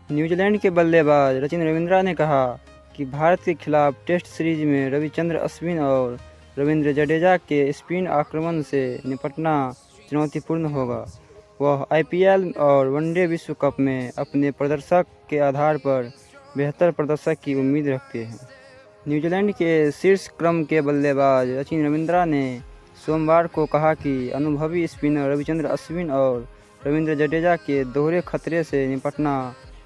New Zealand के बल्लेबाज सचिन रविंद्रा ने कहा कि भारत के खिलाफ टेस्ट सीरीज में रविचंद्रन अश्विन और रवींद्र जडेजा के स्पिन आक्रमण से निपटना चुनौतीपूर्ण होगा। वह आईपीएल और वनडे विश्व कप में अपने प्रदर्शन के आधार पर बेहतर प्रदर्शन की उम्मीद रखते हैं। न्यूजीलैंड के शीर्ष क्रम के बल्लेबाज सचिन रविंद्रा ने सोमवार को कहा कि अनुभवी स्पिनर रविचंद्रन अश्विन और रवींद्र जडेजा के दोहरे खतरे से निपटना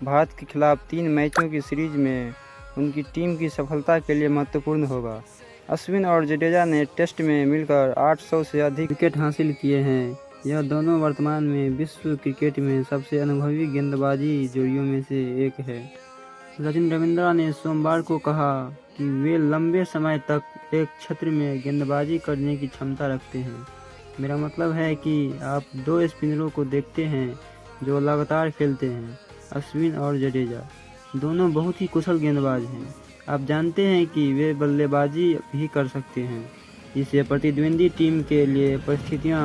भारत के खिलाफ 3 मैचों की सीरीज में उनकी टीम की सफलता के लिए महत्वपूर्ण होगा। अश्विन और जडेजा ने टेस्ट में मिलकर 800 से अधिक विकेट हासिल किए हैं। यह दोनों वर्तमान में विश्व क्रिकेट में सबसे अनुभवी गेंदबाजी जोड़ियों में से एक है। सचिन रविंद्रा ने सोमवार को कहा कि वे लंबे समय तक एक क्षेत्र में गेंदबाजी करने की क्षमता रखते हैं। मेरा मतलब है कि आप 2 स्पिनरों को देखते हैं जो लगातार खेलते हैं। अश्विन और जडेजा दोनों बहुत ही कुशल गेंदबाज हैं। आप जानते हैं कि वे बल्लेबाजी भी कर सकते हैं, जिससे प्रतिद्वंदी टीम के लिए परिस्थितियां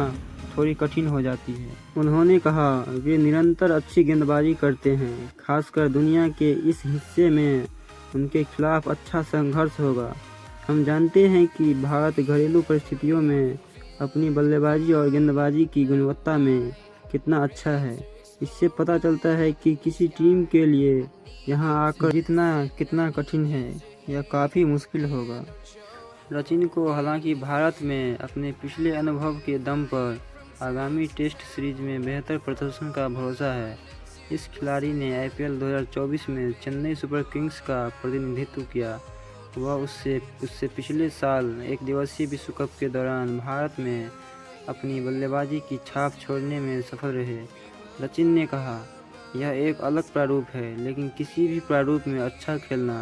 थोड़ी कठिन हो जाती हैं। उन्होंने कहा, वे निरंतर अच्छी गेंदबाजी करते हैं, खासकर दुनिया के इस हिस्से में उनके खिलाफ अच्छा संघर्ष होगा। हम जानते हैं कि भारत घरेलू परिस्थितियों में अपनी बल्लेबाजी और गेंदबाजी की गुणवत्ता में कितना अच्छा है। इससे पता चलता है कि किसी टीम के लिए यहां आकर जीतना कितना कठिन है। यह काफ़ी मुश्किल होगा। सचिन को हालांकि भारत में अपने पिछले अनुभव के दम पर आगामी टेस्ट सीरीज में बेहतर प्रदर्शन का भरोसा है। इस खिलाड़ी ने आईपीएल 2024 में चेन्नई सुपर किंग्स का प्रतिनिधित्व किया। वह उससे पिछले साल एक दिवसीय विश्व कप के दौरान भारत में अपनी बल्लेबाजी की छाप छोड़ने में सफल रहे। सचिन ने कहा, यह एक अलग प्रारूप है, लेकिन किसी भी प्रारूप में अच्छा खेलना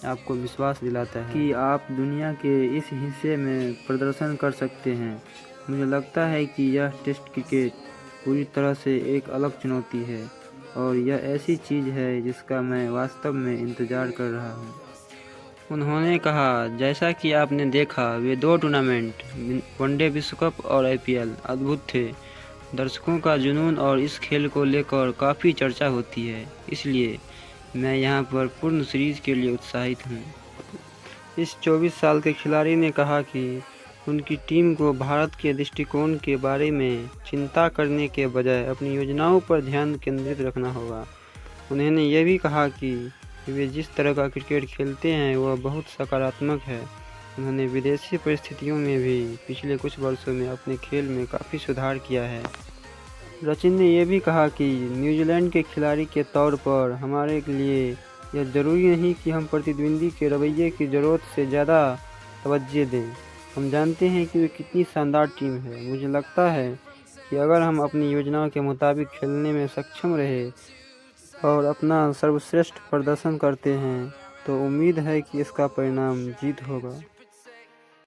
आपको विश्वास दिलाता है कि आप दुनिया के इस हिस्से में प्रदर्शन कर सकते हैं। मुझे लगता है कि यह टेस्ट क्रिकेट पूरी तरह से एक अलग चुनौती है और यह ऐसी चीज़ है जिसका मैं वास्तव में इंतज़ार कर रहा हूँ। उन्होंने कहा, जैसा कि आपने देखा, वे 2 टूर्नामेंट वनडे विश्व कप और आईपीएल अद्भुत थे। दर्शकों का जुनून और इस खेल को लेकर काफ़ी चर्चा होती है, इसलिए मैं यहां पर पूर्ण सीरीज के लिए उत्साहित हूं। इस 24 साल के खिलाड़ी ने कहा कि उनकी टीम को भारत के दृष्टिकोण के बारे में चिंता करने के बजाय अपनी योजनाओं पर ध्यान केंद्रित रखना होगा। उन्होंने यह भी कहा कि वे जिस तरह का क्रिकेट खेलते हैं वह बहुत सकारात्मक है। उन्होंने विदेशी परिस्थितियों में भी पिछले कुछ वर्षों में अपने खेल में काफ़ी सुधार किया है। सचिन ने यह भी कहा कि न्यूजीलैंड के खिलाड़ी के तौर पर हमारे लिए यह ज़रूरी नहीं कि हम प्रतिद्वंदी के रवैये की ज़रूरत से ज़्यादा तवज्जो दें। हम जानते हैं कि वे कितनी शानदार टीम है। मुझे लगता है कि अगर हम अपनी योजनाओं के मुताबिक खेलने में सक्षम रहे और अपना सर्वश्रेष्ठ प्रदर्शन करते हैं तो उम्मीद है कि इसका परिणाम जीत होगा।